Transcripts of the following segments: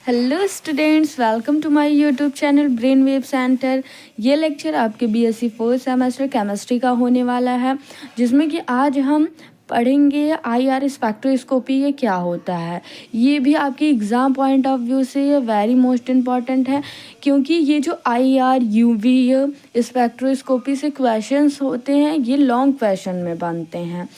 Hello students, welcome to my YouTube channel brain wave centre. ये lecture आपके BSc fourth semester chemistry का होने वाला है, जिसमें कि आज हम पढ़ेंगे आईआर स्पेक्ट्रोस्कोपी ये क्या होता है। ये भी आपके एग्ज़ाम पॉइंट ऑफ व्यू से ये वेरी मोस्ट इम्पॉर्टेंट है, क्योंकि ये जो आईआर यूवी स्पेक्ट्रोस्कोपी से क्वेश्चंस होते हैं ये लॉन्ग क्वेश्चन में बनते हैं।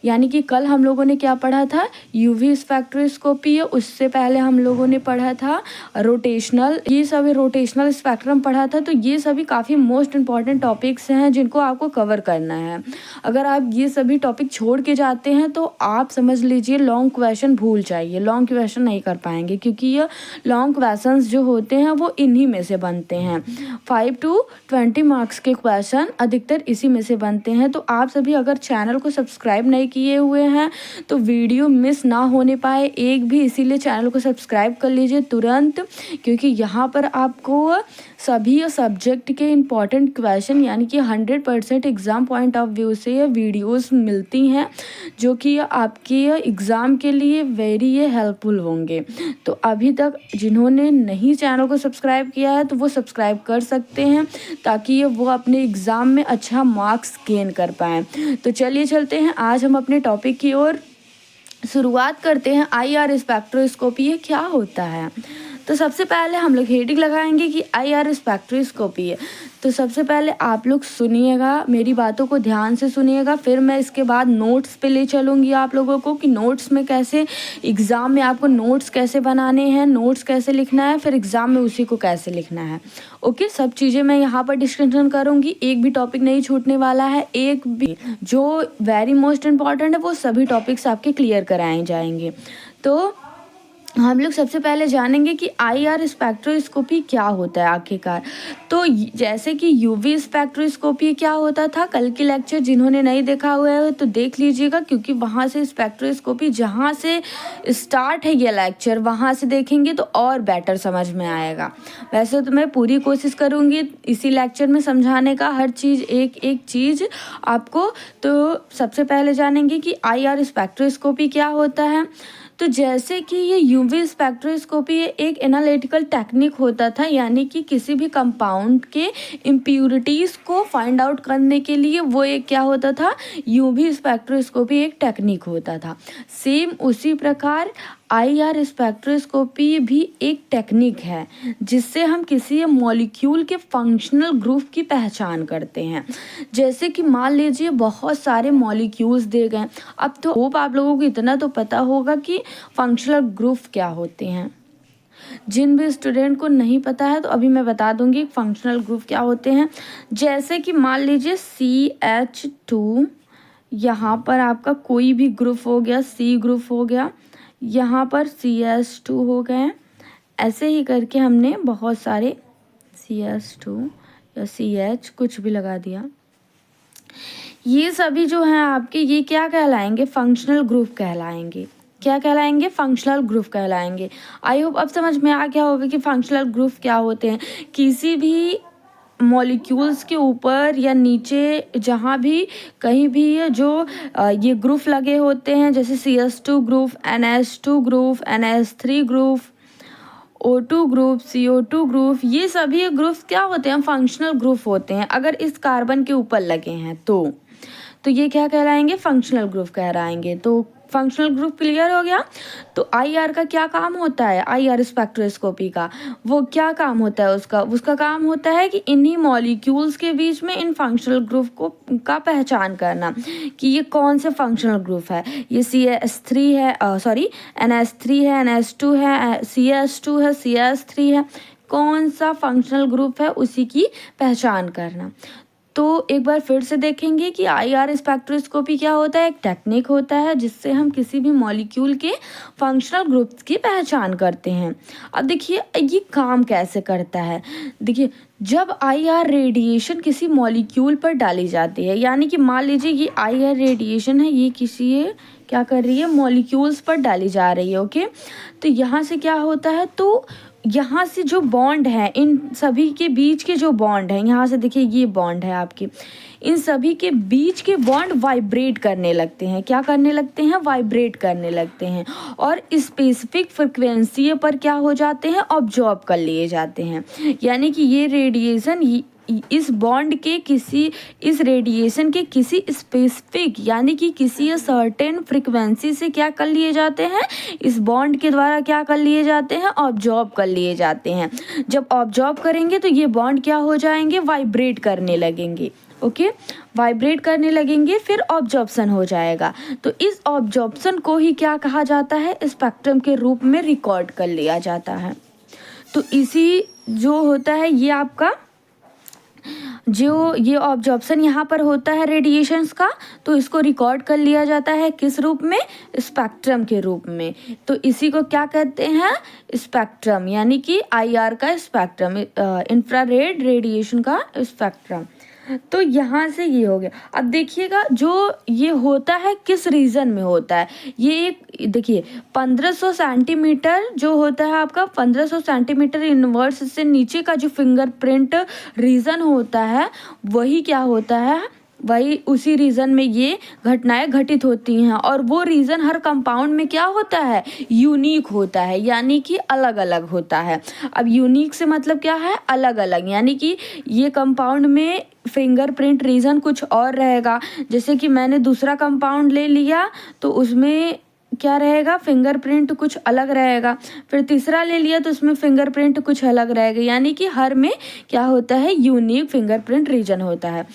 यानी कि कल हम लोगों ने क्या पढ़ा था, यूवी स्पेक्ट्रोस्कोपी। उससे पहले हम लोगों ने पढ़ा था रोटेशनल, ये सभी रोटेशनल स्पेक्ट्रम पढ़ा था। तो ये सभी काफ़ी मोस्ट इंपॉर्टेंट टॉपिक्स हैं जिनको आपको कवर करना है। अगर आप ये सभी टॉपिक छोड़ के जाते हैं तो आप समझ लीजिए लॉन्ग क्वेश्चन भूल जाइए, लॉन्ग क्वेश्चन नहीं कर पाएंगे, क्योंकि ये लॉन्ग क्वेश्चंस जो होते हैं वो इन्हीं में से बनते हैं। 5 to 20 मार्क्स के क्वेश्चन अधिकतर इसी में से बनते हैं। तो आप सभी अगर चैनल को सब्सक्राइब नहीं किए हुए हैं तो वीडियो मिस ना होने पाए एक भी, इसीलिए चैनल को सब्सक्राइब कर लीजिए तुरंत, क्योंकि यहाँ पर आपको सभी सब्जेक्ट के इम्पॉर्टेंट क्वेश्चन यानी कि 100% एग्ज़ाम पॉइंट ऑफ व्यू से ये वीडियोस मिलती हैं, जो कि आपके एग्ज़ाम के लिए वेरी हेल्पफुल होंगे। तो अभी तक जिन्होंने नहीं चैनल को सब्सक्राइब किया है तो वो सब्सक्राइब कर सकते हैं, ताकि वो अपने एग्ज़ाम में अच्छा मार्क्स गेन कर पाएँ। तो चलिए चलते हैं आज हम अपने टॉपिक की ओर। शुरुआत करते हैं आईआर स्पेक्ट्रोस्कोपी ये क्या होता है। तो सबसे पहले हम लोग हेडिंग लगाएंगे कि आईआर स्पेक्ट्रोस्कोपी है। तो सबसे पहले आप लोग सुनिएगा, मेरी बातों को ध्यान से सुनिएगा, फिर मैं इसके बाद नोट्स पे ले चलूँगी आप लोगों को कि नोट्स में कैसे, एग्ज़ाम में आपको नोट्स कैसे बनाने हैं, नोट्स कैसे लिखना है, फिर एग्ज़ाम में उसी को कैसे लिखना है। ओके, सब चीज़ें मैं यहाँ पर डिस्कशन करूँगी, एक भी टॉपिक नहीं छूटने वाला है, एक भी जो वेरी मोस्ट इम्पॉर्टेंट है वो सभी टॉपिक्स आपके क्लियर कराए जाएंगे। तो हम लोग सबसे पहले जानेंगे कि आईआर स्पेक्ट्रोस्कोपी क्या होता है आखिरकार। तो जैसे कि यूवी स्पेक्ट्रोस्कोपी क्या होता था, कल की लेक्चर जिन्होंने नहीं देखा हुआ है तो देख लीजिएगा, क्योंकि वहाँ से स्पेक्ट्रोस्कोपी जहाँ से स्टार्ट है ये लेक्चर वहाँ से देखेंगे तो और बेटर समझ में आएगा। वैसे तो मैं पूरी कोशिश करूँगी इसी लेक्चर में समझाने का, हर चीज़ एक एक चीज़ आपको। तो सबसे पहले जानेंगे कि आईआर स्पेक्ट्रोस्कोपी क्या होता है। तो जैसे कि ये यूवी स्पेक्ट्रोस्कोपी एक एनालिटिकल टेक्निक होता था, यानी कि किसी भी कंपाउंड के इम्प्यूरिटीज़ को फाइंड आउट करने के लिए वो एक क्या होता था, यूवी स्पेक्ट्रोस्कोपी एक टेक्निक होता था। सेम उसी प्रकार आईआर स्पेक्ट्रोस्कोपी भी एक टेक्निक है जिससे हम किसी मॉलिक्यूल के फंक्शनल ग्रुप की पहचान करते हैं। जैसे कि मान लीजिए बहुत सारे मॉलिक्यूल्स दिए गए, अब तो होप आप लोगों को इतना तो पता होगा कि फंक्शनल ग्रुप क्या होते हैं। जिन भी स्टूडेंट को नहीं पता है तो अभी मैं बता दूंगी फंक्शनल ग्रुप क्या होते हैं। जैसे कि मान लीजिए CH2, यहाँ पर आपका कोई भी ग्रुप हो गया, C ग्रुप हो गया, यहाँ पर CS2 हो गए, ऐसे ही करके हमने बहुत सारे CS2 या CH कुछ भी लगा दिया। ये सभी जो हैं आपके ये क्या कहलाएंगे, फंक्शनल ग्रुप कहलाएंगे। क्या कहलाएंगे, फंक्शनल ग्रुप कहलाएंगे। आई होप अब समझ में आ गया होगा कि फंक्शनल ग्रुप क्या होते हैं। किसी भी मॉलिक्यूल्स के ऊपर या नीचे जहाँ भी कहीं भी जो ये ग्रुप लगे होते हैं, जैसे CS2 group, NH2 group, NH3 group, O2 group, CO2 group, ये सभी ग्रुप क्या होते हैं, फंक्शनल ग्रुप होते हैं। अगर इस कार्बन के ऊपर लगे हैं तो ये क्या कहलाएंगे, फंक्शनल ग्रुप कहलाएंगे। तो फंक्शनल ग्रुप क्लियर हो गया। तो आईआर का क्या काम होता है, आईआर स्पेक्ट्रोस्कोपी का वो क्या काम होता है, उसका काम होता है कि इन्हीं मॉलिक्यूल्स के बीच में इन फंक्शनल ग्रुप को का पहचान करना कि ये कौन से फंक्शनल ग्रुप है। ये CS3 है, NH3 है, NH2 है, CS2 है, CS3 है, कौन सा फंक्शनल ग्रुप है उसी की पहचान करना। तो एक बार फिर से देखेंगे कि आईआर स्पेक्ट्रोस्कोपी क्या होता है, एक टेक्निक होता है जिससे हम किसी भी मॉलिक्यूल के फंक्शनल ग्रुप्स की पहचान करते हैं। अब देखिए ये काम कैसे करता है। देखिए जब आईआर रेडिएशन किसी मॉलिक्यूल पर डाली जाती है, यानी कि मान लीजिए ये आईआर रेडिएशन है, ये किसी क्या कर रही है, मॉलिक्यूल्स पर डाली जा रही है। ओके, तो यहाँ से क्या होता है, तो यहाँ से जो बॉन्ड है, इन सभी के बीच के जो बॉन्ड है, यहाँ से देखिए ये बॉन्ड है आपकी, इन सभी के बीच के बॉन्ड वाइब्रेट करने लगते हैं। क्या करने लगते हैं? वाइब्रेट करने लगते हैं और स्पेसिफिक फ्रिक्वेंसी पर क्या हो जाते हैं? ऑब्जॉर्ब कर लिए जाते हैं। यानी कि ये रेडिएशन इस बॉन्ड के इस रेडिएशन के किसी स्पेसिफिक यानी कि किसी सर्टेन फ्रिक्वेंसी से क्या कर लिए जाते हैं? इस बॉन्ड के द्वारा क्या कर लिए जाते हैं? ऑब्जॉर्ब कर लिए जाते हैं। जब ऑब्जॉर्ब करेंगे तो ये बॉन्ड क्या हो जाएंगे? वाइब्रेट करने लगेंगे। ओके, वाइब्रेट करने लगेंगे, फिर ऑब्जॉर्प्शन हो जाएगा। तो इस ऑब्जॉर्प्शन को ही क्या कहा जाता है? स्पेक्ट्रम के रूप में रिकॉर्ड कर लिया जाता है। तो इसी जो होता है ये आपका जो ये ऑब्जॉर्प्शन यहाँ पर होता है रेडिएशंस का, तो इसको रिकॉर्ड कर लिया जाता है किस रूप में? स्पेक्ट्रम के रूप में। तो इसी को क्या कहते हैं? स्पेक्ट्रम, यानी कि आईआर का स्पेक्ट्रम, इंफ्रारेड रेडिएशन का स्पेक्ट्रम। तो यहाँ से ये हो गया। अब देखिएगा जो ये होता है किस रीजन में होता है। ये एक देखिए 1500 सेंटीमीटर जो होता है आपका 1500 सेंटीमीटर इनवर्स से नीचे का जो फिंगरप्रिंट रीजन होता है वही क्या होता है? वही उसी रीजन में ये घटनाएं घटित होती हैं और वो रीजन हर कंपाउंड में क्या होता है? यूनिक होता है, यानी कि अलग अलग होता है। अब यूनिक से मतलब क्या है? अलग अलग, यानी कि ये कंपाउंड में फिंगरप्रिंट रीजन कुछ और रहेगा। जैसे कि मैंने दूसरा कंपाउंड ले लिया तो उसमें क्या रहेगा? फिंगरप्रिंट कुछ अलग रहेगा। फिर तीसरा ले लिया तो उसमें फिंगरप्रिंट कुछ अलग रहेगा, यानी कि हर में क्या होता है? यूनिक फिंगरप्रिंट रीजन होता है।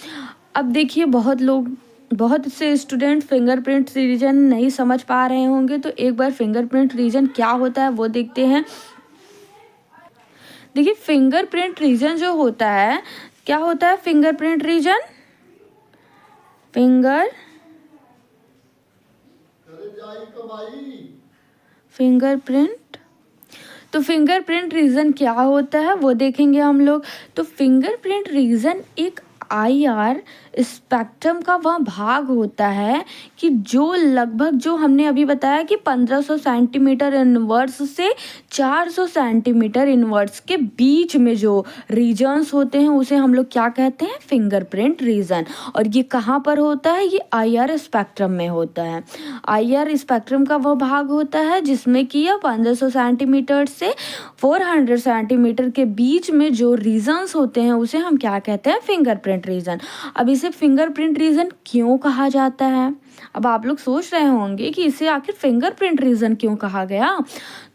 अब देखिए बहुत से स्टूडेंट फिंगरप्रिंट रीजन नहीं समझ पा रहे होंगे, तो एक बार फिंगरप्रिंट रीजन क्या होता है वो देखते हैं। देखिए फिंगरप्रिंट रीजन जो होता है, क्या होता है? फिंगरप्रिंट रीजन फिंगरप्रिंट तो फिंगरप्रिंट रीजन क्या होता है वो देखेंगे हम लोग। तो फिंगरप्रिंट रीजन एक आईआर स्पेक्ट्रम का वह भाग होता है कि जो लगभग जो हमने अभी बताया कि 1500 सेंटीमीटर इनवर्स से 400 सेंटीमीटर इनवर्स के बीच में जो रीजन्स होते हैं उसे हम लोग क्या कहते हैं? Fingerprint region. और ये कहाँ पर होता है? ये आईआर स्पेक्ट्रम में होता है। आईआर स्पेक्ट्रम का वह भाग होता है जिसमें कि यह 1500 सेंटीमीटर से 400 सेंटीमीटर के बीच में जो रीजन्स होते हैं उसे हम क्या कहते हैं? Fingerprint region. अब इसे फिंगरप्रिंट रीजन क्यों कहा जाता है? अब आप लोग सोच रहे होंगे कि इसे आखिर फिंगरप्रिंट रीजन क्यों कहा गया।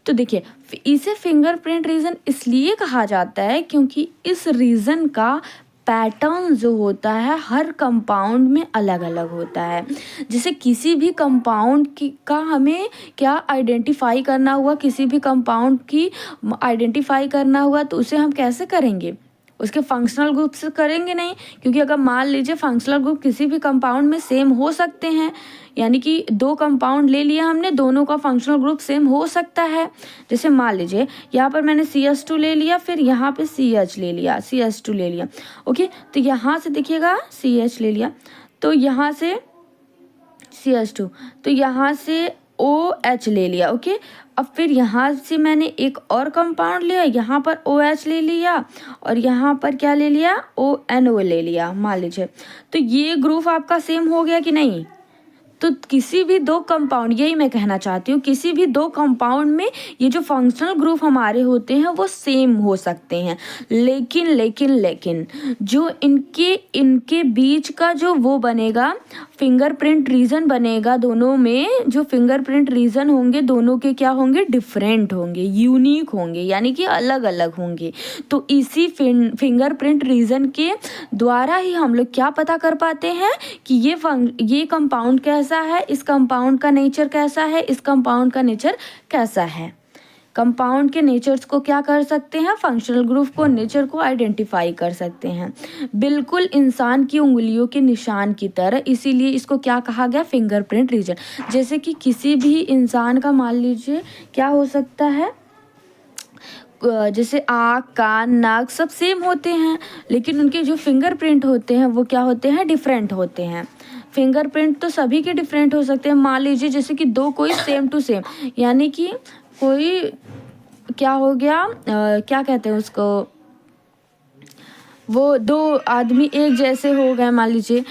तो देखिए इसे फिंगरप्रिंट रीजन इसलिए कहा जाता है क्योंकि इस रीजन का पैटर्न जो होता है हर कंपाउंड में अलग अलग होता है। जैसे किसी भी कंपाउंड का हमें क्या आइडेंटिफाई करना हुआ, किसी भी कंपाउंड की आइडेंटिफाई करना हुआ तो उसे हम कैसे करेंगे? उसके फंक्शनल ग्रुप से करेंगे नहीं, क्योंकि अगर मान लीजिए फंक्शनल ग्रुप किसी भी कंपाउंड में सेम हो सकते हैं, यानी कि दो कंपाउंड ले लिया हमने, दोनों का फंक्शनल ग्रुप सेम हो सकता है। जैसे मान लीजिए यहाँ पर मैंने CH2 ले लिया, फिर यहाँ पे CH ले लिया, CH2 ले लिया। ओके, तो यहाँ से देखिएगा CH ले लिया, तो यहाँ से CH2, तो यहाँ से OH ले लिया। ओके, अब फिर यहाँ से मैंने एक और कंपाउंड लिया, यहाँ पर OH ले लिया और यहाँ पर क्या ले लिया? ONO ले लिया मान लीजिए। तो ये ग्रुप आपका सेम हो गया कि नहीं? तो किसी भी दो कंपाउंड, यही मैं कहना चाहती हूँ, किसी भी दो कंपाउंड में ये जो फंक्शनल ग्रुप हमारे होते हैं वो सेम हो सकते हैं, लेकिन जो इनके बीच का जो वो बनेगा फिंगरप्रिंट रीजन बनेगा, दोनों में जो फिंगरप्रिंट रीजन होंगे दोनों के क्या होंगे? डिफरेंट होंगे, यूनिक होंगे, यानी कि अलग अलग होंगे। तो इसी फिंगरप्रिंट रीजन के द्वारा ही हम लोग क्या पता कर पाते हैं कि ये कंपाउंड कैसा है, इस कंपाउंड का नेचर कैसा है, इस कंपाउंड का नेचर कैसा है। कंपाउंड के नेचर्स को क्या कर सकते हैं? फंक्शनल ग्रुप को, नेचर को आइडेंटिफाई कर सकते हैं, बिल्कुल इंसान की उंगलियों के निशान की तरह। इसीलिए इसको क्या कहा गया? Fingerprint region. जैसे कि किसी भी इंसान का मान लीजिए क्या हो सकता है, जैसे आँख, कान, नाक सब सेम होते हैं, लेकिन उनके जो फिंगरप्रिंट होते हैं वो क्या होते हैं? डिफरेंट होते हैं। फिंगरप्रिंट तो सभी के डिफरेंट हो सकते हैं। मान लीजिए जैसे कि दो कोई सेम टू सेम, यानी कि कोई क्या हो गया, क्या कहते हैं उसको, वो दो आदमी एक जैसे हो गए, मान लीजिए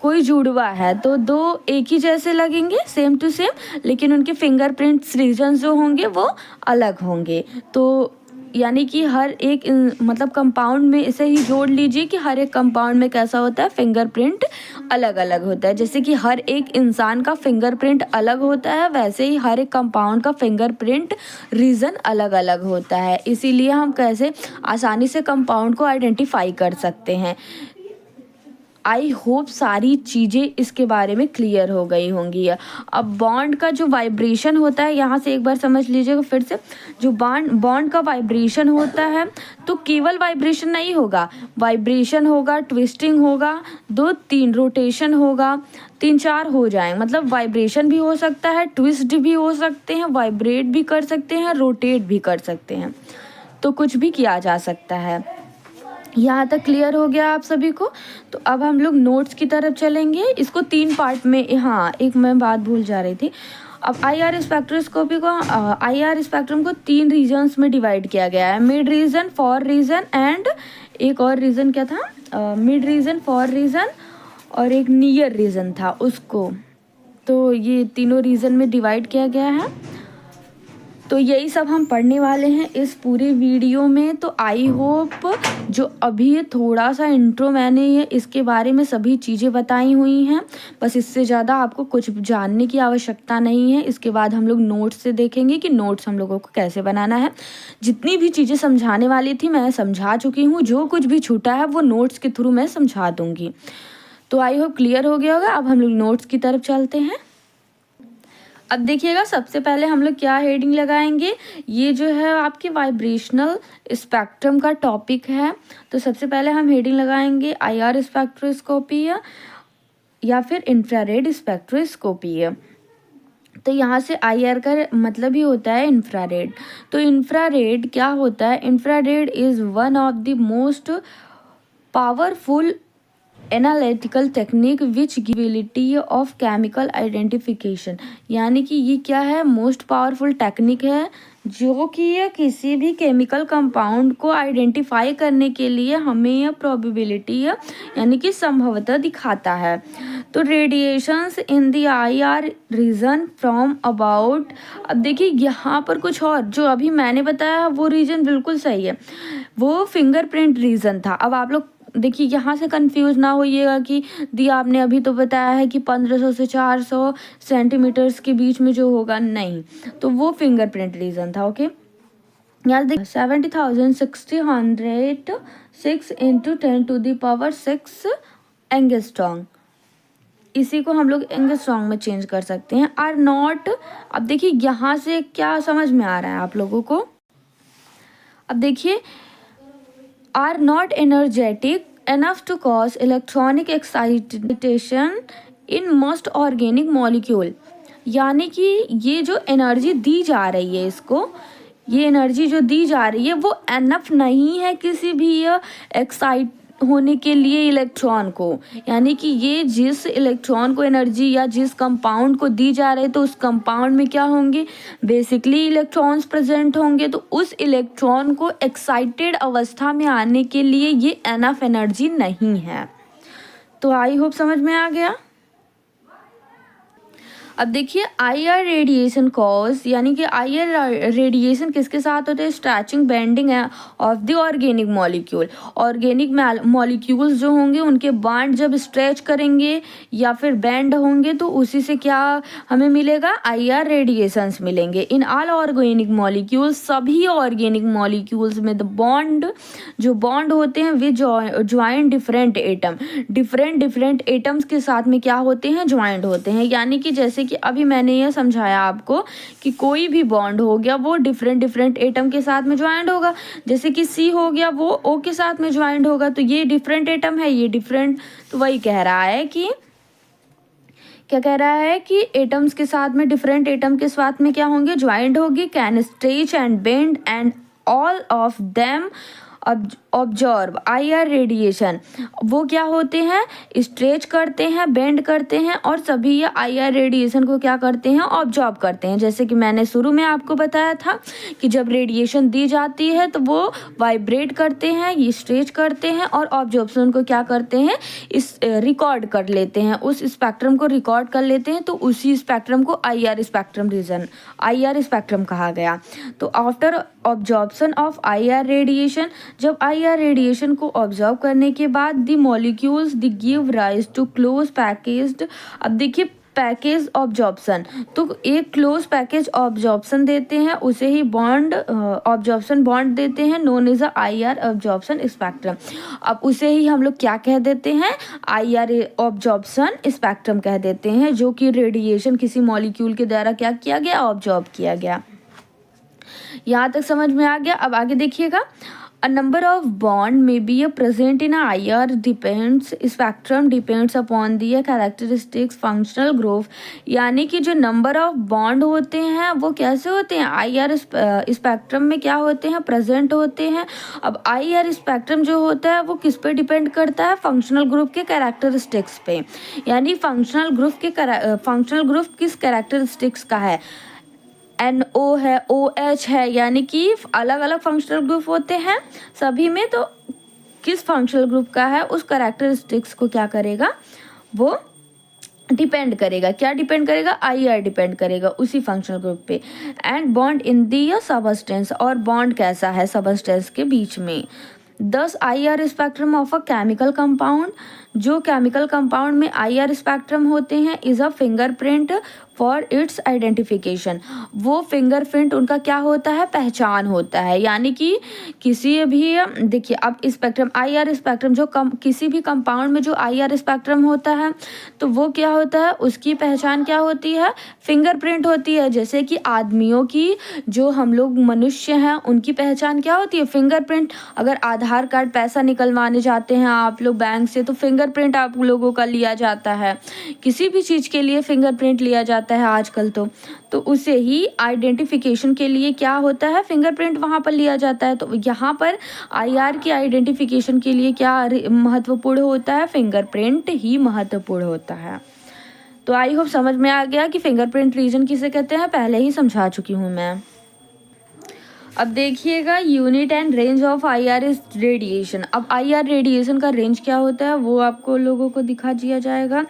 कोई जुड़वा है तो दो एक ही जैसे लगेंगे, सेम टू सेम, लेकिन उनके फिंगरप्रिंट्स रीजन्स जो होंगे वो अलग होंगे। तो यानी कि हर एक मतलब कंपाउंड में इसे ही जोड़ लीजिए कि हर एक कंपाउंड में कैसा होता है, फिंगरप्रिंट अलग अलग होता है। जैसे कि हर एक इंसान का फिंगरप्रिंट अलग होता है, वैसे ही हर एक कंपाउंड का फिंगरप्रिंट रीजन अलग अलग होता है। इसीलिए हम कैसे आसानी से कंपाउंड को आइडेंटिफाई कर सकते हैं। आई होप सारी चीज़ें इसके बारे में क्लियर हो गई होंगी। अब बॉन्ड का जो वाइब्रेशन होता है, यहाँ से एक बार समझ लीजिएगा फिर से। जो बॉन्ड का वाइब्रेशन होता है तो केवल वाइब्रेशन नहीं होगा, वाइब्रेशन होगा, ट्विस्टिंग होगा, 2-3 रोटेशन होगा, 3-4 हो जाए, मतलब वाइब्रेशन भी हो सकता है, ट्विस्ट भी हो सकते हैं, वाइब्रेट भी कर सकते हैं, रोटेट भी कर सकते हैं, तो कुछ भी किया जा सकता है। यहाँ तक क्लियर हो गया आप सभी को। तो अब हम लोग नोट्स की तरफ चलेंगे। इसको 3 पार्ट में, हाँ एक मैं बात भूल जा रही थी। अब आईआर स्पेक्ट्रोस्कोपी को आईआर स्पेक्ट्रम को 3 रीजन्स में डिवाइड किया गया है, mid region, far region and एक और रीजन क्या था, मिड रीजन, फॉर रीजन और एक नियर रीजन था उसको। तो ये तीनों रीजन में डिवाइड किया गया है। तो यही सब हम पढ़ने वाले हैं इस पूरे वीडियो में। तो आई होप जो अभी थोड़ा सा इंट्रो मैंने ये इसके बारे में सभी चीज़ें बताई हुई हैं, बस इससे ज़्यादा आपको कुछ जानने की आवश्यकता नहीं है। इसके बाद हम लोग नोट्स से देखेंगे कि नोट्स हम लोगों को कैसे बनाना है। जितनी भी चीज़ें समझाने वाली थी मैं समझा चुकी हूँ, जो कुछ भी छूटा है वो नोट्स के थ्रू मैं समझा दूँगी। तो आई होप क्लियर हो गया होगा। अब हम लोग नोट्स की तरफ चलते हैं। अब देखिएगा, सबसे पहले हम लोग क्या हेडिंग लगाएंगे, ये जो है आपके वाइब्रेशनल स्पेक्ट्रम का टॉपिक है। तो सबसे पहले हम हेडिंग लगाएंगे आईआर स्पेक्ट्रोस्कोपी या फिर इंफ्रारेड स्पेक्ट्रोस्कोपी। तो यहाँ से आईआर का मतलब ही होता है इंफ्रारेड। तो इंफ्रारेड क्या होता है, infrared is one of the most powerful analytical technique which गिबिलिटी ऑफ केमिकल आइडेंटिफिकेशन। यानी कि ये क्या है, मोस्ट पावरफुल टेक्निक है जो कि ये किसी भी केमिकल कंपाउंड को आइडेंटिफाई करने के लिए हमें यह प्रोबेबिलिटी यानी कि संभवतः दिखाता है। तो radiations in the IR region from about, अब देखिए यहाँ पर कुछ और जो अभी मैंने बताया वो रीजन बिल्कुल सही है, वो फिंगरप्रिंट रीजन था। अब आप लोग देखिए यहाँ से कंफ्यूज ना होइएगा कि दी आपने अभी तो बताया है कि 1500 से 400 सेंटीमीटर्स के बीच में जो होगा, नहीं, तो वो फिंगरप्रिंट रीजन था। ओके, यहाँ देखिए 70,600 6 इंटू 10⁻⁶ एंगस्ट्रॉन्ग, इसी को हम लोग एंगस्ट्रॉन्ग में चेंज कर सकते हैं। आर नॉट, अब देखिए यहाँ से क्या समझ में आ रहा है आप लोगों को। अब देखिए, are not energetic enough to cause electronic excitation in most organic molecule। यानी कि ये जो एनर्जी दी जा रही है इसको, ये एनर्जी जो दी जा रही है वो एनफ नहीं है किसी भी एक्साइट होने के लिए इलेक्ट्रॉन को। यानी कि ये जिस इलेक्ट्रॉन को एनर्जी या जिस कंपाउंड को दी जा रही है तो उस कंपाउंड में क्या होंगे, बेसिकली इलेक्ट्रॉन्स प्रेजेंट होंगे। तो उस इलेक्ट्रॉन को एक्साइटेड अवस्था में आने के लिए ये एनफ एनर्जी नहीं है। तो आई होप समझ में आ गया। अब देखिए आईआर रेडिएशन कॉज, यानी कि आईआर रेडिएशन किसके साथ होते हैं, stretching bending of the organic molecule. Organic molecules जो होंगे उनके बांड जब स्ट्रेच करेंगे या फिर बेंड होंगे तो उसी से क्या हमें मिलेगा, आईआर रेडिएशंस मिलेंगे। इन ऑल ऑर्गेनिक मॉलिक्यूल्स, सभी ऑर्गेनिक मॉलिक्यूल्स में द बॉन्ड, जो बॉन्ड होते हैं वे joint different atom, different atoms के साथ में क्या होते हैं, ज्वाइंट होते हैं। यानी कि जैसे कि अभी मैंने ये समझाया आपको कि कोई भी बॉन्ड हो गया वो डिफरेंट एटम के साथ में ज्वाइंट होगा। जैसे कि सी हो गया वो ओ के साथ में ज्वाइंट होगा, तो ये डिफरेंट एटम है, ये डिफरेंट। तो वही कह रहा है कि क्या कह रहा है कि एटम्स के साथ में, डिफरेंट एटम के साथ में क्या होंगे, ज्वाइंट होगी। Can stretch and bend and all of them absorb IR radiation, वो क्या होते हैं, स्ट्रेच करते हैं, बेंड करते हैं और सभी ये IR रेडिएशन को क्या करते हैं, ऑब्जॉर्ब करते हैं। जैसे कि मैंने शुरू में आपको बताया था कि जब रेडिएशन दी जाती है तो वो वाइब्रेट करते हैं, ये स्ट्रेच करते हैं और ऑब्जॉर्प्शन को क्या करते हैं, इस रिकॉर्ड कर लेते हैं, उस स्पेक्ट्रम को रिकॉर्ड कर लेते हैं। तो उसी स्पेक्ट्रम को IR spectrum region, IR spectrum कहा गया। तो after absorption of IR radiation, जब IR रेडिएशन को ऑब्जॉर्व करने के बाद the molecules the give rise to close packaged, अब देखिए पैकेज ऑब्जॉर्प्शन, तो एक क्लोज पैकेज ऑब्जॉर्प्शन देते हैं, उसे ही बॉन्ड ऑब्जॉर्प्शन बॉन्ड देते हैं, known as IR absorption spectrum. अब उसे ही हम लोग क्या कह देते हैं, IR ऑब्जॉर्प्शन स्पेक्ट्रम कह देते हैं, जो कि रेडिएशन किसी मॉलिक्यूल के द्वारा क्या किया गया, ऑब्जॉर्ब किया गया। यहाँ तक समझ में आ गया। अब आगे देखिएगा, A number of bond may be present in a IR depends spectrum depends upon the characteristics functional group, यानी कि जो नंबर ऑफ बॉन्ड होते हैं वो कैसे होते हैं, IR स्पेक्ट्रम में क्या होते हैं, प्रेजेंट होते हैं। अब IR स्पेक्ट्रम जो होता है वो किस पे डिपेंड करता है, फंक्शनल ग्रुप के कैरेक्टरिस्टिक्स पे, यानी फंक्शनल ग्रुप किस कैरेक्टरिस्टिक्स का है, NO है, OH है, यानी कि अलग अलग फंक्शनल ग्रुप होते हैं सभी में, तो किस फंक्शनल ग्रुप का है उस कैरेक्टरिस्टिक्स को क्या करेगा, वो डिपेंड करेगा। क्या डिपेंड करेगा, IR डिपेंड करेगा उसी फंक्शनल ग्रुप पे। And bond in the substance, और बॉन्ड कैसा है सबस्टेंस के बीच में। 10 IR spectrum of a chemical compound, जो केमिकल कंपाउंड में IR स्पेक्ट्रम होते हैं, is a fingerprint for its identification, वो फिंगरप्रिंट उनका क्या होता है, पहचान होता है। यानी कि किसी भी, देखिए अब स्पेक्ट्रम IR स्पेक्ट्रम जो किसी भी कंपाउंड में जो IR स्पेक्ट्रम होता है तो वो क्या होता है, उसकी पहचान क्या होती है, फिंगरप्रिंट होती है। जैसे कि आदमियों की, जो हम लोग मनुष्य हैं उनकी पहचान क्या होती है, फिंगरप्रिंट। अगर आधार कार्ड पैसा निकलवाने जाते हैं आप लोग बैंक से तो फिंगरप्रिंट आप लोगों का लिया जाता है, किसी भी चीज़ के लिए फिंगरप्रिंट लिया जाता है आजकल। तो उसे ही आइडेंटिफिकेशन के लिए क्या होता है, फिंगरप्रिंट वहाँ पर लिया जाता है। तो यहाँ पर IR की आइडेंटिफिकेशन के लिए क्या महत्वपूर्ण होता है, फिंगरप्रिंट ही महत्वपूर्ण होता है। तो आई होप समझ में आ गया कि फिंगरप्रिंट रीजन किसे कहते हैं, पहले ही समझा चुकी हूँ मैं। अब देखिएगा, unit and range of IR radiation. अब IR रेडिएशन का रेंज क्या होता है वो आपको लोगों को दिखा दिया जाएगा।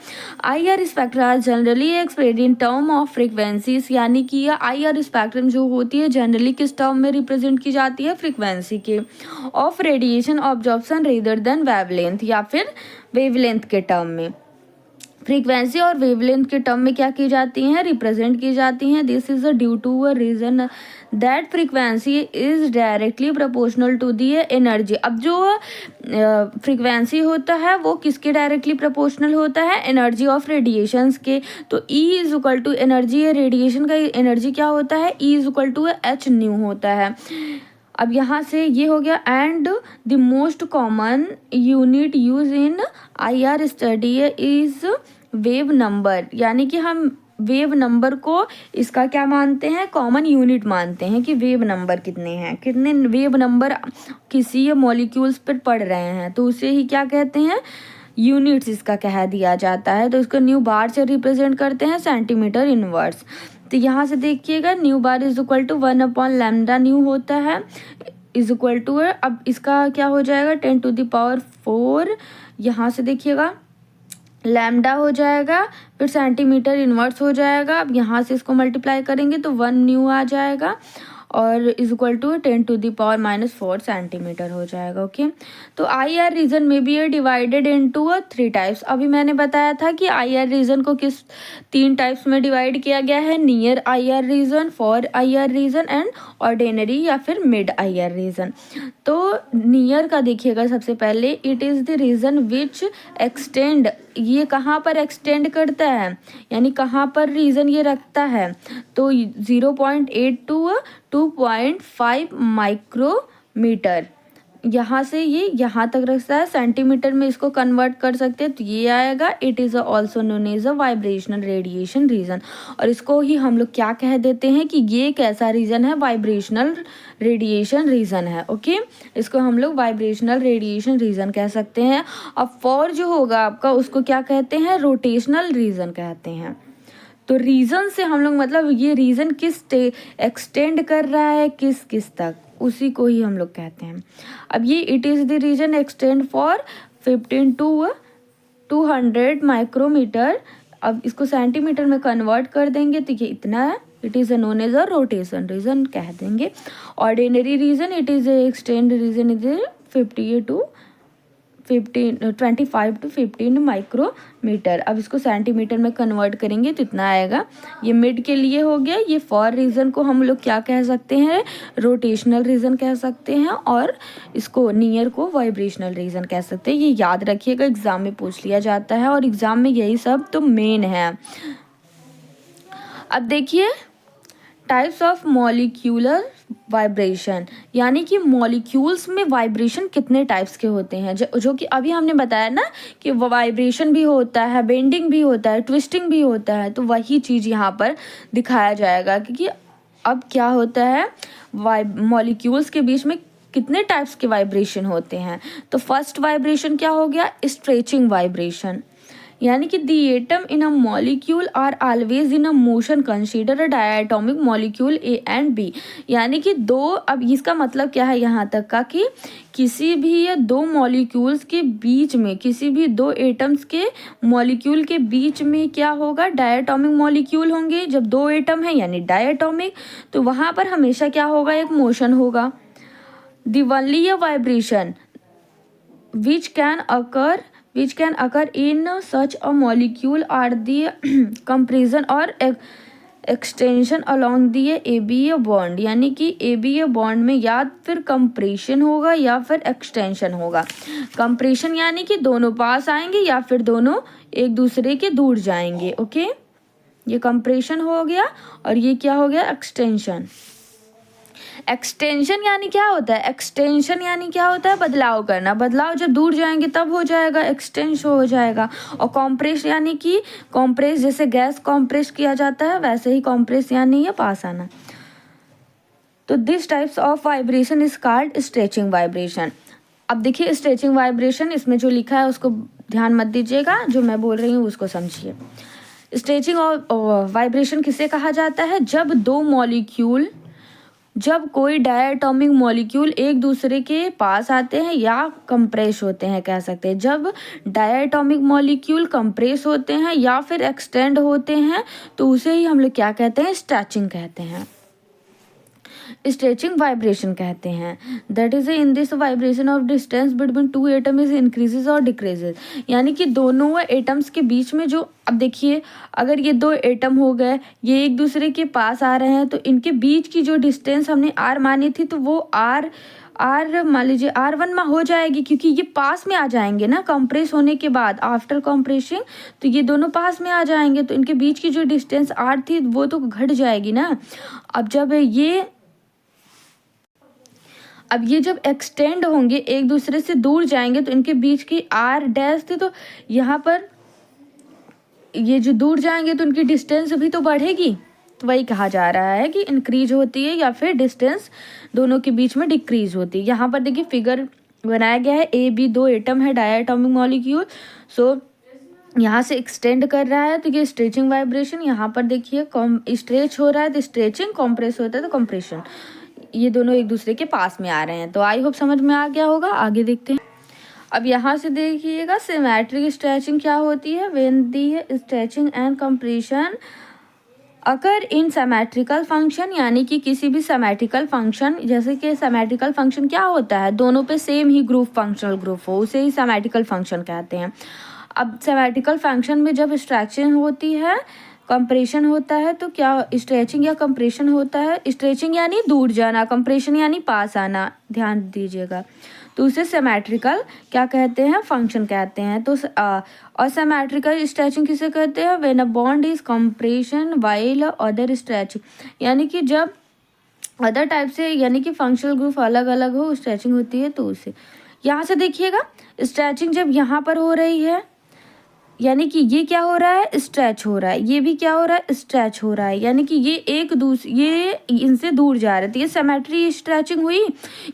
IR spectra generally expressed in term of frequencies, यानी कि यह IR स्पेक्ट्रम जो होती है जनरली किस टर्म में रिप्रेजेंट की जाती है, फ्रीक्वेंसी के, of radiation absorption rather than wavelength, या फिर वेवलेंथ के टर्म में। फ्रीक्वेंसी और वेवलेंथ के टर्म में क्या की जाती हैं, रिप्रेजेंट की जाती हैं। This is due to a reason that frequency is directly proportional to the energy. अब जो फ्रीक्वेंसी होता है वो किसके डायरेक्टली प्रोपोर्शनल होता है, एनर्जी ऑफ रेडिएशंस के। तो E is equal to energy, radiation का एनर्जी क्या होता है, E is equal to H nu होता है। अब यहाँ से ये हो गया। And the most common unit use in IR study is wave number, यानी कि हम वेव नंबर को इसका क्या मानते हैं, कॉमन यूनिट मानते हैं कि वेव नंबर कितने हैं, कितने वेव नंबर किसी मॉलिक्यूल्स पर पड़ रहे हैं, तो उसे ही क्या कहते हैं, यूनिट्स इसका कह दिया जाता है। तो इसको न्यू बार से रिप्रेजेंट करते हैं, सेंटीमीटर इनवर्स। तो यहाँ से देखिएगा, nu bar is equal to 1/λ nu होता है, इज इक्वल टू, अब इसका क्या हो जाएगा, 10⁴। यहाँ से देखिएगा लैम्डा हो जाएगा, फिर सेंटीमीटर इनवर्स हो जाएगा। अब यहाँ से इसको मल्टीप्लाई करेंगे तो 1 न्यू आ जाएगा और इज इक्वल टू 10⁻⁴ सेंटीमीटर हो जाएगा। ओके, तो IR रीजन में भी ये डिवाइडेड इनटू 3 टाइप्स। अभी मैंने बताया था कि IR रीजन को किस 3 टाइप्स में डिवाइड किया गया है, near IR region, far IR region and ordinary या फिर मिड IR रीजन। तो नियर का देखिएगा सबसे पहले, it is the region which extend, ये कहाँ पर एक्सटेंड करता है, यानी कहाँ पर रीजन ये रखता है, तो 0.8 to 2.5 माइक्रोमीटर यहाँ से ये यहाँ तक रखता है, सेंटीमीटर में इसको कन्वर्ट कर सकते हैं तो ये आएगा। It is also known as a vibrational radiation region, और इसको ही हम लोग क्या कह देते हैं कि ये एक ऐसा रीजन है, वाइब्रेशनल रेडिएशन रीजन है। ओके, इसको हम लोग वाइब्रेशनल रेडिएशन रीजन कह सकते हैं। अब फॉर जो होगा आपका उसको क्या कहते हैं, रोटेशनल रीजन कहते हैं। तो रीजन से हम लोग मतलब ये रीजन किस एक्सटेंड कर रहा है, किस किस तक, उसी को ही हम लोग कहते हैं। अब ये it is the region extend for 15 to 200 micrometre. अब इसको सेंटीमीटर में कन्वर्ट कर देंगे तो ये इतना है। It is known as a rotation region कह देंगे। Ordinary region it is extend region is 25 to 15 micrometre. अब इसको सेंटीमीटर में कन्वर्ट करेंगे तो इतना आएगा। ये मिड के लिए हो गया। ये फॉर रीजन को हम लोग क्या कह सकते हैं, रोटेशनल रीजन कह सकते हैं, और इसको नियर को वाइब्रेशनल रीजन कह सकते हैं। ये याद रखिएगा, एग्जाम में पूछ लिया जाता है और एग्जाम में यही सब तो मेन है। अब देखिए टाइप्स ऑफ मॉलिक्यूलर वाइब्रेशन, यानी कि मॉलिक्यूल्स में वाइब्रेशन कितने टाइप्स के होते हैं, जो कि अभी हमने बताया ना कि वाइब्रेशन भी होता है, बेंडिंग भी होता है, ट्विस्टिंग भी होता है। तो वही चीज़ यहाँ पर दिखाया जाएगा कि अब क्या होता है, मॉलिक्यूल्स के बीच में कितने टाइप्स के वाइब्रेशन होते हैं। तो फर्स्ट वाइब्रेशन क्या हो गया, स्ट्रेचिंग वाइब्रेशन, यानी कि the atom in a molecule are always in a motion, consider a diatomic molecule A and B. यानी कि दो, अब इसका मतलब क्या है यहाँ तक का कि किसी भी ये दो मॉलिक्यूल्स के बीच में, किसी भी दो एटम्स के मॉलिक्यूल के बीच में क्या होगा, डायटोमिक मॉलिक्यूल होंगे। जब दो एटम है यानी डायटोमिक, तो वहाँ पर हमेशा क्या होगा, एक मोशन होगा। The only a vibration which can occur in such a molecule are the compression or extension along the ABA bond, यानी कि ABA बॉन्ड में या फिर कंप्रेशन होगा या फिर एक्सटेंशन होगा। कंप्रेशन यानी कि दोनों पास आएंगे या फिर दोनों एक दूसरे के दूर जाएंगे। ओके, ये कंप्रेशन हो गया और ये क्या हो गया, एक्सटेंशन। एक्सटेंशन यानी क्या होता है, एक्सटेंशन यानी क्या होता है, बदलाव करना। बदलाव जब दूर जाएंगे तब हो जाएगा, एक्सटेंस हो जाएगा। और कॉम्प्रेस यानी कि कॉम्प्रेस, जैसे गैस कॉम्प्रेस किया जाता है वैसे ही कॉम्प्रेस यानी ये पास आना। तो this types of vibration is called stretching vibration. अब देखिए स्ट्रेचिंग वाइब्रेशन, इसमें जो लिखा है उसको ध्यान मत दीजिएगा, जो मैं बोल रही हूँ उसको समझिए। स्ट्रेचिंग वाइब्रेशन किसे कहा जाता है, जब दो मॉलिक्यूल, जब कोई डायटोमिक मॉलिक्यूल एक दूसरे के पास आते हैं या कंप्रेस होते हैं, कह सकते हैं। जब डायटोमिक मॉलिक्यूल कंप्रेस होते हैं या फिर एक्सटेंड होते हैं तो उसे ही हम लोग क्या कहते हैं, स्ट्रेचिंग कहते हैं, स्ट्रेचिंग वाइब्रेशन कहते हैं। That is in this vibration of distance between two atom is increases और डिक्रीजेज, यानी कि दोनों एटम्स के बीच में जो, अब देखिए अगर ये दो एटम हो गए, ये एक दूसरे के पास आ रहे हैं तो इनके बीच की जो डिस्टेंस हमने आर मानी थी तो वो आर मान लीजिए R1 में हो जाएगी, क्योंकि ये पास में आ जाएंगे ना कंप्रेस होने के बाद, आफ्टर कंप्रेसिंग तो ये दोनों पास में आ जाएंगे तो इनके बीच की जो डिस्टेंस R थी वो तो घट जाएगी ना। अब ये जब एक्सटेंड होंगे, एक दूसरे से दूर जाएंगे तो इनके बीच की R डैश थी, तो यहाँ पर ये जो दूर जाएंगे तो उनकी डिस्टेंस भी तो बढ़ेगी। तो वही कहा जा रहा है कि इंक्रीज होती है या फिर डिस्टेंस दोनों के बीच में डिक्रीज होती है। यहाँ पर देखिए फिगर बनाया गया है, AB दो एटम है, डायटोमिक मॉलिक्यूल। सो यहाँ से एक्सटेंड कर रहा है तो ये स्ट्रेचिंग वाइब्रेशन। यहाँ पर देखिए स्ट्रेच हो रहा है तो स्ट्रेचिंग, कॉम्प्रेस होता है तो कंप्रेशन। ये दोनों एक दूसरे के पास में आ रहे हैं। तो आई होप समझ में आ गया होगा, आगे देखते हैं। अब यहाँ से देखिएगा सिमेट्रिक स्ट्रेचिंग क्या होती है, when the stretching and compression occur in symmetrical function, यानी कि किसी भी सिमेट्रिकल फंक्शन, जैसे कि सिमेट्रिकल फंक्शन क्या होता है, दोनों पे सेम ही ग्रुप, फंक्शनल ग्रुप हो, उसे ही सिमेट्रिकल फंक्शन कहते हैं। अब सिमेट्रिकल फंक्शन में जब स्ट्रेचिंग होती है, कंप्रेशन होता है, तो क्या स्ट्रेचिंग या कंप्रेशन होता है। स्ट्रेचिंग यानी दूर जाना, कंप्रेशन यानी पास आना, ध्यान दीजिएगा। तो उसे सिमेट्रिकल क्या कहते हैं, फंक्शन कहते हैं। तो असिमेट्रिकल स्ट्रेचिंग किसे कहते हैं, when a bond is compression while other stretching, यानी कि जब अदर टाइप से यानी कि फंक्शनल ग्रुप अलग अलग हो, स्ट्रेचिंग होती है तो उसे यहाँ से देखिएगा। स्ट्रेचिंग जब यहाँ पर हो रही है यानी कि ये क्या हो रहा है, स्ट्रेच हो रहा है, ये भी क्या हो रहा है, स्ट्रेच हो रहा है, यानी कि ये ये इनसे दूर जा रहे थे, ये सिमेट्री स्ट्रेचिंग हुई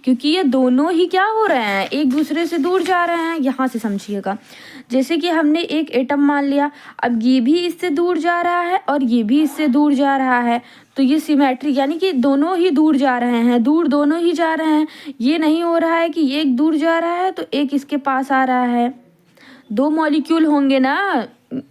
क्योंकि ये दोनों ही क्या हो रहे हैं, एक दूसरे से दूर जा रहे हैं। यहाँ से समझिएगा, जैसे कि हमने एक एटम मान लिया, अब ये भी इससे दूर जा रहा है और ये भी इससे दूर जा रहा है, तो ये सिमेट्री यानी कि दोनों ही दूर जा रहे हैं, दूर दोनों ही जा रहे हैं। ये नहीं हो रहा है कि एक दूर जा रहा है तो एक इसके पास आ रहा है। दो मॉलिक्यूल होंगे ना,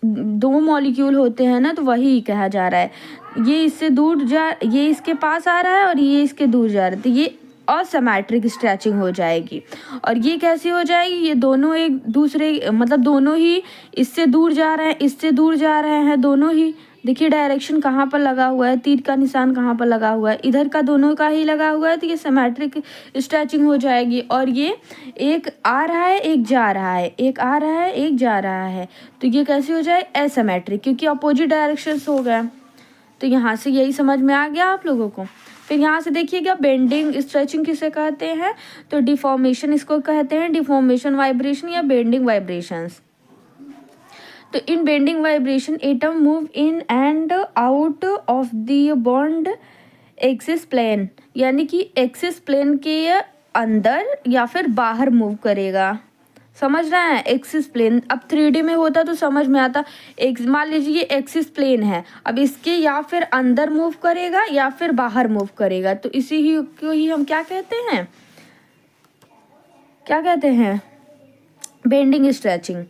दो मॉलिक्यूल होते हैं ना, तो वही कहा जा रहा है। ये इससे दूर ये इसके पास आ रहा है और ये इसके दूर जा रहा है, तो ये असिमेट्रिक स्ट्रेचिंग हो जाएगी। और ये कैसी हो जाएगी, ये दोनों एक दूसरे मतलब दोनों ही इससे दूर जा रहे हैं, इससे दूर जा रहे हैं दोनों ही। देखिए डायरेक्शन कहाँ पर लगा हुआ है, तीर का निशान कहाँ पर लगा हुआ है, इधर का दोनों का ही लगा हुआ है, तो ये सिमेट्रिक स्ट्रेचिंग हो जाएगी। और ये एक आ रहा है एक जा रहा है, एक आ रहा है एक जा रहा है, तो ये कैसे हो जाए, एसिमेट्रिक, क्योंकि अपोजिट डायरेक्शंस हो गए। तो यहाँ से यही समझ में आ गया आप लोगों को। फिर यहाँ से देखिएगा, बेंडिंग स्ट्रेचिंग किसे कहते हैं, तो डिफॉर्मेशन इसको कहते हैं, डिफॉर्मेशन वाइब्रेशन या बेंडिंग वाइब्रेशंस। तो in bending vibration atom move in and out of the bond axis plane, यानी कि एक्सिस प्लेन के अंदर या फिर बाहर मूव करेगा। समझ रहे हैं, एक्सिस प्लेन अब 3D में होता तो समझ में आता। एक मान लीजिए ये एक्सिस प्लेन है, अब इसके या फिर अंदर मूव करेगा या फिर बाहर मूव करेगा, तो इसी ही को ही हम क्या कहते हैं, क्या कहते हैं, बेंडिंग स्ट्रेचिंग।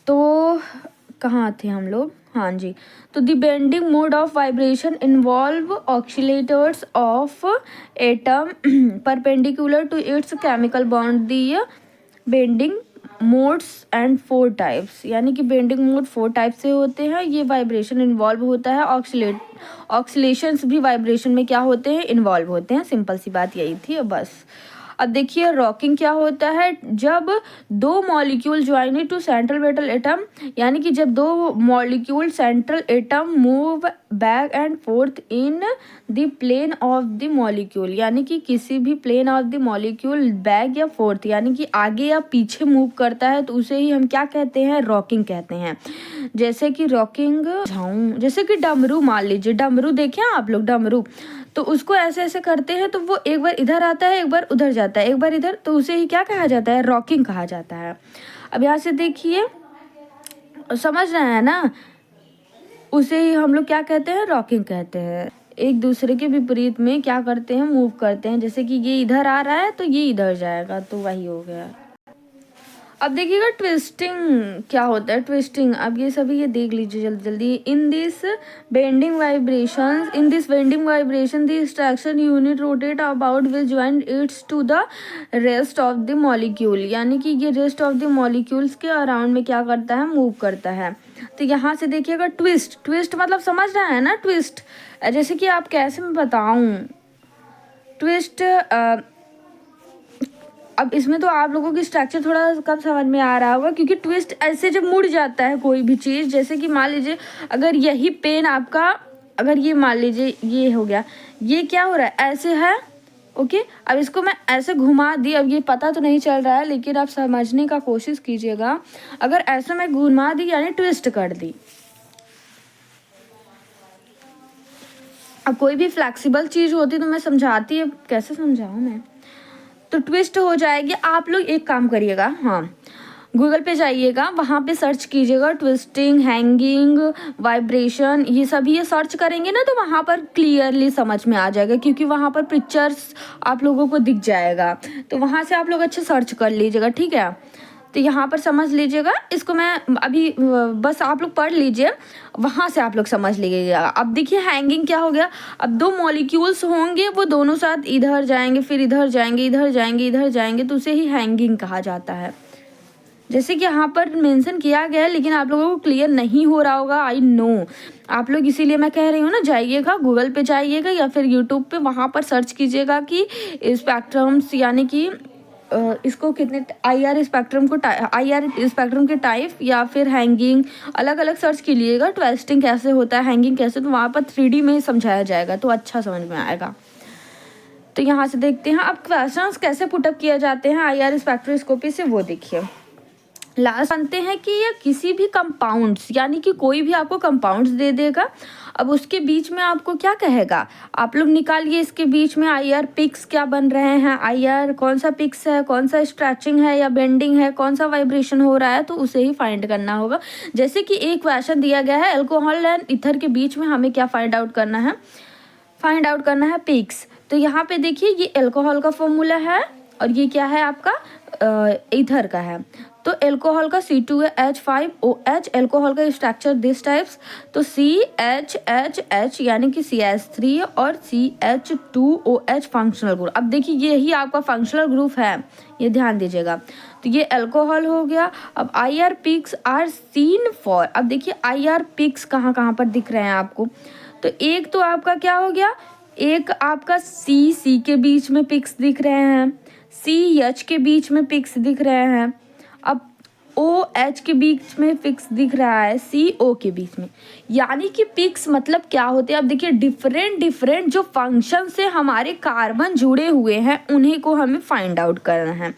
तो कहाँ थे हम लोग, हाँ जी। तो the bending mode of vibration involve oscillators of atom perpendicular to its chemical bond. The bending modes and 4 types, यानी कि बेंडिंग मोड 4 टाइप से होते हैं। ये वाइब्रेशन इन्वॉल्व होता है, ऑक्सीलेशंस भी वाइब्रेशन में क्या होते हैं, इन्वॉल्व होते हैं। सिंपल सी बात यही थी बस। अब देखिए रॉकिंग क्या होता है, जब दो molecule join to central metal atom, यानी कि जब दो molecule central atom move back and forth in the plane of the molecule, यानी कि किसी भी plane of the molecule back या फोर्थ यानी कि आगे या पीछे मूव करता है, तो उसे ही हम क्या कहते हैं, रॉकिंग कहते हैं। जैसे कि रॉकिंग जैसे कि डमरू, मान लीजिए डमरू देखें आप लोग, डमरू तो उसको ऐसे ऐसे करते हैं तो वो एक बार इधर आता है एक बार उधर जाता है, एक बार इधर, तो उसे ही क्या कहा जाता है, रॉकिंग कहा जाता है। अब यहाँ से देखिए, समझ रहे हैं ना, उसे ही हम लोग क्या कहते हैं, रॉकिंग कहते हैं। एक दूसरे के विपरीत में क्या करते हैं, मूव करते हैं। जैसे कि ये इधर आ रहा है तो ये इधर जाएगा, तो वही हो गया। अब देखिएगा ट्विस्टिंग क्या होता है, ट्विस्टिंग। अब ये सभी ये देख लीजिए जल्दी जल्दी। In this bending vibration the extraction unit rotate about which join its to the rest of the molecule, यानी कि ये रेस्ट ऑफ द मॉलिक्यूल्स के अराउंड में क्या करता है, मूव करता है। तो यहाँ से देखिएगा ट्विस्ट, ट्विस्ट मतलब समझ रहा है ना, ट्विस्ट जैसे कि आप कैसे मैं बताऊँ, ट्विस्ट अब इसमें तो आप लोगों की स्ट्रक्चर थोड़ा कम समझ में आ रहा होगा, क्योंकि ट्विस्ट ऐसे जब मुड़ जाता है कोई भी चीज़, जैसे कि मान लीजिए अगर यही पेन आपका, अगर ये मान लीजिए ये हो गया, ये क्या हो रहा है, ऐसे है, ओके। अब इसको मैं ऐसे घुमा दी, अब ये पता तो नहीं चल रहा है लेकिन आप समझने का कोशिश कीजिएगा। अगर ऐसे मैं घुमा दी यानी ट्विस्ट कर दी। अब कोई भी फ्लैक्सिबल चीज़ होती तो मैं समझाती, अब कैसे समझाऊँ मैं, तो ट्विस्ट हो जाएगी। आप लोग एक काम करिएगा, हाँ गूगल पे जाइएगा, वहाँ पे सर्च कीजिएगा ट्विस्टिंग, हैंगिंग, वाइब्रेशन, ये सभी ये सर्च करेंगे ना तो वहाँ पर क्लियरली समझ में आ जाएगा, क्योंकि वहाँ पर पिक्चर्स आप लोगों को दिख जाएगा। तो वहाँ से आप लोग अच्छे सर्च कर लीजिएगा, ठीक है। तो यहाँ पर समझ लीजिएगा, इसको मैं अभी बस आप लोग पढ़ लीजिए, वहाँ से आप लोग समझ लीजिएगा। अब देखिए हैंगिंग क्या हो गया, अब दो मॉलिक्यूल्स होंगे, वो दोनों साथ इधर जाएंगे, फिर इधर जाएंगे, इधर जाएंगे, इधर जाएंगे, तो उसे ही हैंगिंग कहा जाता है। जैसे कि यहाँ पर मेंशन किया गया है लेकिन आप लोगों को क्लियर नहीं हो रहा होगा, आई नो। आप लोग इसीलिए मैं कह रही हूँ ना, जाइएगा गूगल पे जाइएगा या फिर यूट्यूब पे, वहाँ पर सर्च कीजिएगा कि स्पेक्ट्रम्स, यानी कि इसको कितने आईआर स्पेक्ट्रम के टाइप या फिर हैंगिंग अलग अलग सर्च कीजिएगा। ट्विस्टिंग कैसे होता है, हैंगिंग कैसे, तो वहाँ पर 3D में ही समझाया जाएगा, तो अच्छा समझ में आएगा। तो यहाँ से देखते हैं अब क्वेश्चंस कैसे पुटअप किए जाते हैं IR स्पेक्ट्रोस्कोपी से, वो देखिए। लास्ट जानते हैं कि ये किसी भी कंपाउंड्स, यानी कि कोई भी आपको कंपाउंड्स दे देगा, अब उसके बीच में आपको क्या कहेगा, आप लोग निकालिए इसके बीच में IR पिक्स क्या बन रहे हैं, IR कौन सा पिक्स है, कौन सा स्ट्रेचिंग है या बेंडिंग है, कौन सा वाइब्रेशन हो रहा है, तो उसे ही फाइंड करना होगा। जैसे कि एक क्वेश्चन दिया गया है अल्कोहल एंड ईथर के बीच में हमें क्या फाइंड आउट करना है, फाइंड आउट करना है पिक्स। तो यहाँ पे देखिए ये अल्कोहल का फॉर्मूला है और ये क्या है आपका ईथर का है। तो अल्कोहल का C2H5OH, अल्कोहल का स्ट्रक्चर दिस टाइप्स, तो CHHH यानी कि CH3 और CH2OH फंक्शनल ग्रुप। अब देखिए यही आपका फंक्शनल ग्रुप है, ये ध्यान दीजिएगा। तो ये अल्कोहल हो गया। अब IR peaks are seen for, अब देखिए IR पिक्स कहाँ कहाँ पर दिख रहे हैं आपको, तो एक तो आपका क्या हो गया, एक आपका C के बीच में पिक्स दिख रहे हैं, CH के बीच में पिक्स दिख रहे हैं, अब OH के बीच में पिक्स दिख रहा है, CO के बीच में। यानी कि पिक्स मतलब क्या होते हैं, अब देखिए डिफरेंट जो फंक्शन से हमारे कार्बन जुड़े हुए हैं उन्हीं को हमें फाइंड आउट करना है।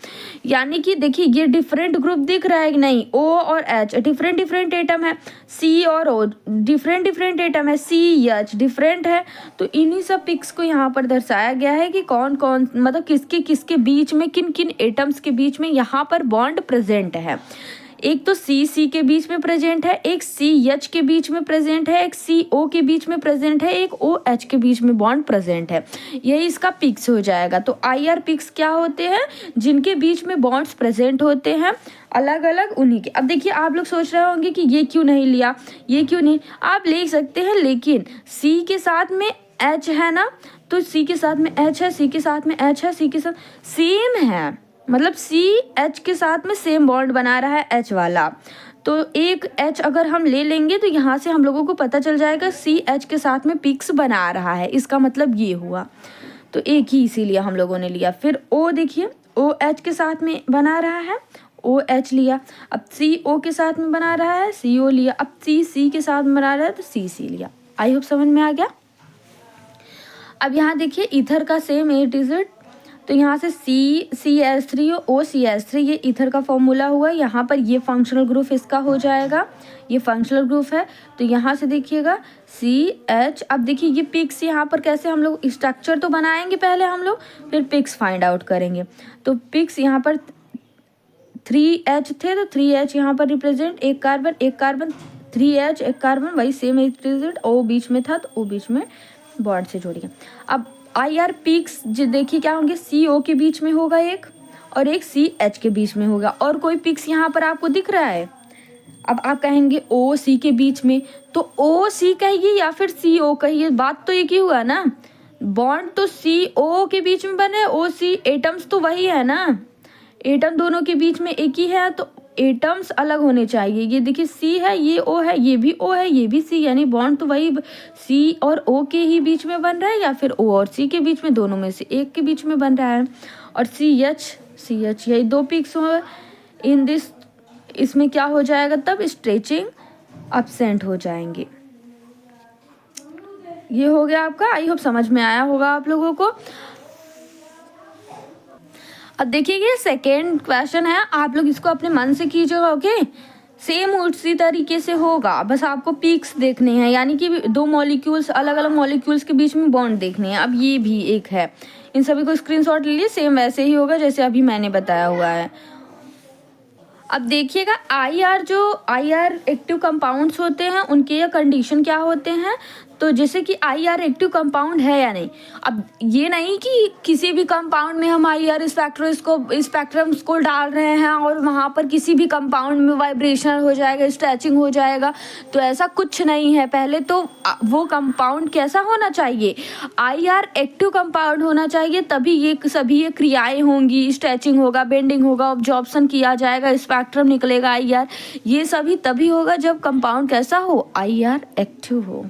यानी कि देखिए ये डिफरेंट ग्रुप दिख रहा है कि नहीं, O और H डिफरेंट एटम है, C और O डिफरेंट एटम है, CH डिफरेंट है। तो इन्हीं सब पिक्स को यहाँ पर दर्शाया गया है कि कौन कौन मतलब किसके किसके बीच में, किन किन एटम्स के बीच में यहाँ पर बॉन्ड प्रेजेंट है। एक तो C के बीच में प्रेजेंट है, एक CH के बीच में प्रेजेंट है, एक CO के बीच में प्रेजेंट है, एक OH के बीच में बॉन्ड प्रेजेंट है। यही इसका पिक्स हो जाएगा। तो IR पिक्स क्या होते हैं, जिनके बीच में बॉन्ड्स प्रेजेंट होते हैं अलग अलग उन्हीं के। अब देखिए आप लोग सोच रहे होंगे कि ये क्यों नहीं लिया, ये क्यों नहीं, आप ले सकते हैं, लेकिन C के साथ में H है ना, तो C के साथ में H है, C के साथ में H है, C के साथ सेम है, मतलब CH के साथ में सेम बॉन्ड बना रहा है H वाला। तो एक H अगर हम ले लेंगे तो यहाँ से हम लोगों को पता चल जाएगा CH के साथ में पिक्स बना रहा है, इसका मतलब ये हुआ। तो एक ही इसीलिए हम लोगों ने लिया। फिर O देखिए, OH के साथ में बना रहा है, OH लिया। अब CO के साथ में बना रहा है, CO लिया। अब C के साथ में बना रहा है तो CC लिया। आई होप समझ में आ गया। अब यहाँ देखिए ईथर का सेम A टू Z, तो यहाँ से CH3 और OCH3 ये ईथर का फॉर्मूला हुआ। यहाँ पर ये फंक्शनल ग्रुप इसका हो जाएगा, ये फंक्शनल ग्रुप है। तो यहाँ से देखिएगा CH। अब देखिए ये पिक्स यहाँ पर कैसे, हम लोग स्ट्रक्चर तो बनाएंगे पहले हम लोग, फिर पिक्स फाइंड आउट करेंगे। तो पिक्स यहाँ पर 3H थे, तो 3H यहाँ पर रिप्रेजेंट, एक कार्बन 3H एक कार्बन, वही सेम रिप्रेजेंट, O बीच में था तो O बीच में बॉन्ड से जोड़िए। अब IR पिक्स जो देखिए क्या होंगे, CO के बीच में होगा एक, और एक CH के बीच में होगा। और कोई पिक्स यहाँ पर आपको दिख रहा है? अब आप कहेंगे OC के बीच में, तो OC कहिए या फिर CO कहिए, बात तो एक ही हुआ ना, बॉन्ड तो CO के बीच में बने, OC एटम्स तो वही है ना, एटम दोनों के बीच में एक ही है, तो एटम्स अलग होने चाहिए। ये देखिए C है, ये O है, ये भी O है, ये भी C, यानी बॉन्ड तो वही C और O के ही बीच में बन रहा है, या फिर O और C के बीच में, दोनों में से एक के बीच में बन रहा है। और CH यही दो पिक्स हो इन दिस, इसमें क्या हो जाएगा तब, स्ट्रेचिंग एब्सेंट हो जाएंगे। ये हो गया आपका। आई होप समझ में आया होगा आप लोगों को। अब देखिए ये सेकेंड क्वेश्चन है, आप लोग इसको अपने मन से कीजिएगा, ओके। सेम उसी तरीके से होगा, बस आपको पीक्स देखने हैं, यानी कि दो मॉलिक्यूल्स, अलग अलग मॉलिक्यूल्स के बीच में बॉन्ड देखने हैं। अब ये भी एक है, इन सभी को स्क्रीनशॉट ले लीजिए, सेम वैसे ही होगा जैसे अभी मैंने बताया हुआ है। अब देखिएगा IR एक्टिव कंपाउंड्स होते हैं, उनके ये कंडीशन क्या होते हैं। तो जैसे कि IR एक्टिव कंपाउंड है या नहीं, अब ये नहीं कि किसी भी कंपाउंड में हम IR स्पेक्ट्रम्स को डाल रहे हैं और वहाँ पर किसी भी कंपाउंड में वाइब्रेशन हो जाएगा, स्ट्रेचिंग हो जाएगा, तो ऐसा कुछ नहीं है। पहले तो वो कंपाउंड कैसा होना चाहिए, IR एक्टिव कंपाउंड होना चाहिए, तभी ये सभी ये क्रियाएं होंगी, स्ट्रेचिंग होगा, बेंडिंग होगा, ऑब्जॉर्प्शन किया जाएगा, स्पेक्ट्रम निकलेगा IR, ये सभी तभी होगा जब कंपाउंड कैसा हो, IR एक्टिव हो।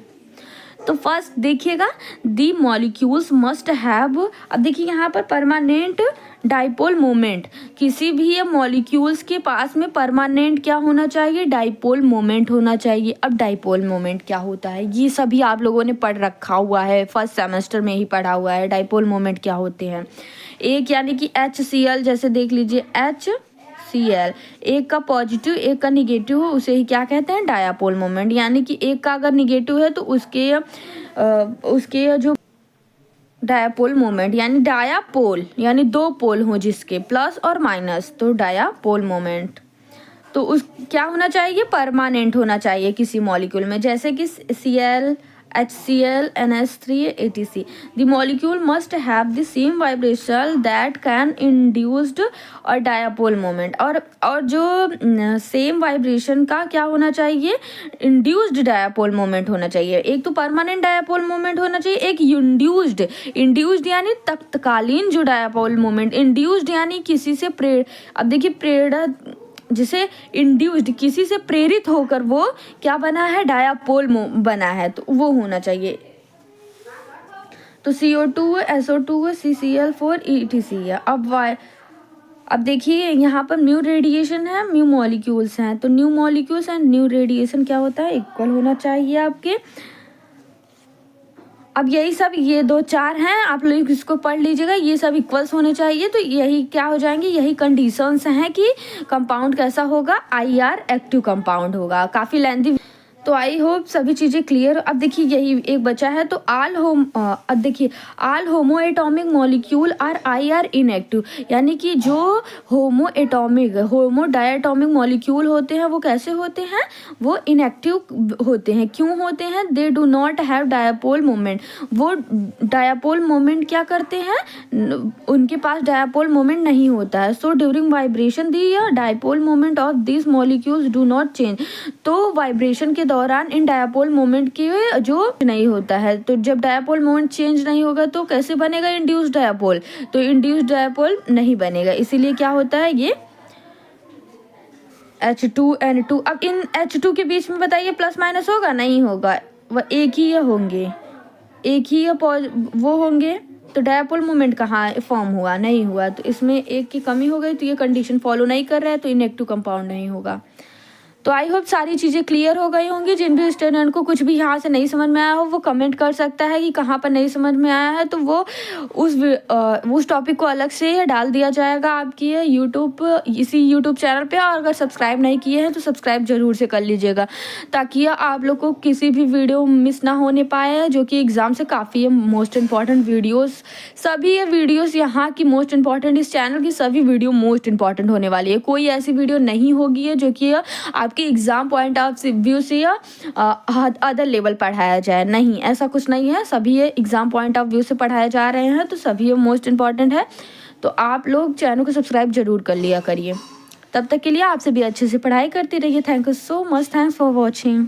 तो फर्स्ट देखिएगा, दी मॉलिक्यूल्स मस्ट हैव, अब देखिए यहाँ पर परमानेंट डाइपोल मोमेंट, किसी भी ये मॉलिक्यूल्स के पास में परमानेंट क्या होना चाहिए, डाइपोल मोमेंट होना चाहिए। अब डाइपोल मोमेंट क्या होता है ये सभी आप लोगों ने पढ़ रखा हुआ है, फर्स्ट सेमेस्टर में ही पढ़ा हुआ है डाइपोल मोमेंट क्या होते हैं। एक यानी कि HCl, जैसे देख लीजिए HCl, एक का पॉजिटिव एक का निगेटिव हो उसे ही क्या कहते हैं, डायापोल मोमेंट। यानी कि एक का अगर निगेटिव है तो उसके जो डायापोल मोमेंट, यानी डायापोल यानी दो पोल हो जिसके प्लस और माइनस, तो डायापोल मोमेंट तो उस क्या होना चाहिए, परमानेंट होना चाहिए किसी मॉलिक्यूल में, जैसे कि Cl, HCl, NH3, ATC। The molecule must have the same vibration that can induced और डायापोल मोमेंट, और जो सेम वाइब्रेशन का क्या होना चाहिए, इंड्यूस्ड डायापोल मोमेंट होना चाहिए। एक तो परमानेंट डायापोल मोमेंट होना चाहिए, एक इंड्यूस्ड यानी तत्कालीन जो डायापोल मोमेंट, इंड्यूस्ड यानी किसी से अब देखिए प्रेरित, जिसे इंड्यूस्ड किसी से प्रेरित होकर वो क्या बना है, डायापोल बना है, तो वो होना चाहिए। तो CO2 SO2 CCl4 ETC है। अब देखिए यहाँ पर म्यू रेडिएशन है, म्यू मॉलिक्यूल्स हैं, तो new molecules and new radiation क्या होता है, इक्वल होना चाहिए आपके। अब यही सब ये 2-4 हैं, आप लोग इसको पढ़ लीजिएगा, ये सब इक्वल्स होने चाहिए, तो यही क्या हो जाएंगे, यही कंडीशंस हैं कि कंपाउंड कैसा होगा, IR एक्टिव कंपाउंड होगा। काफ़ी लेंथी, तो आई होप सभी चीज़ें क्लियर। अब देखिए यही एक बचा है, तो अब देखिए all homo atomic molecule are IR inactive, यानी कि जो होमो डायटॉमिक मॉलिक्यूल होते हैं वो कैसे होते हैं, वो इनएक्टिव होते हैं। क्यों होते हैं, they do not have dipole moment, वो डायापोल मोमेंट क्या करते हैं, उनके पास डायापोल मोमेंट नहीं होता है। So during vibration the dipole moment of this molecules do not change, तो वाइब्रेशन के दौरान इन डायापोल मोमेंट की जो नहीं होता है, तो जब डायापोल मोमेंट चेंज नहीं होगा तो कैसे बनेगा, इंड्यूस्ड डायापोल, तो इंड्यूस्ड डायापोल नहीं बनेगा। इसीलिए क्या होता है ये H2N2। अब इन H2 के बीच में बताइए प्लस माइनस होगा, नहीं होगा, वह एक ही होंगे, एक ही वो होंगे, तो डायापोल मोमेंट कहाँ फॉर्म हुआ, नहीं हुआ, तो इसमें एक की कमी हो गई, तो ये कंडीशन फॉलो नहीं कर रहा है, तो इनएक्टिव कंपाउंड नहीं होगा। तो आई होप सारी चीज़ें क्लियर हो गई होंगी। जिन भी स्टूडेंट को कुछ भी यहाँ से नहीं समझ में आया हो वो कमेंट कर सकता है कि कहाँ पर नहीं समझ में आया है, तो वो उस टॉपिक को अलग से डाल दिया जाएगा आपकी इसी यूट्यूब चैनल पे। और अगर सब्सक्राइब नहीं किए हैं तो सब्सक्राइब ज़रूर से कर लीजिएगा, ताकि आप लोग को किसी भी वीडियो मिस ना होने पाए, जो कि एग्ज़ाम से काफ़ी है मोस्ट इम्पॉर्टेंट वीडियोज़। सभी ये वीडियोज़ यहाँ की मोस्ट इम्पॉर्टेंट, इस चैनल की सभी वीडियो मोस्ट इम्पॉर्टेंट होने वाली है। कोई ऐसी वीडियो नहीं होगी है जो कि आपके एग्जाम पॉइंट ऑफ व्यू से या अदर लेवल पढ़ाया जाए, नहीं, ऐसा कुछ नहीं है। सभी ये एग्जाम पॉइंट ऑफ व्यू से पढ़ाए जा रहे हैं, तो सभी ये मोस्ट इम्पॉर्टेंट है। तो आप लोग चैनल को सब्सक्राइब जरूर कर लिया करिए। तब तक के लिए आपसे भी अच्छे से पढ़ाई करती रहिए। Thank you so much, thanks for watching.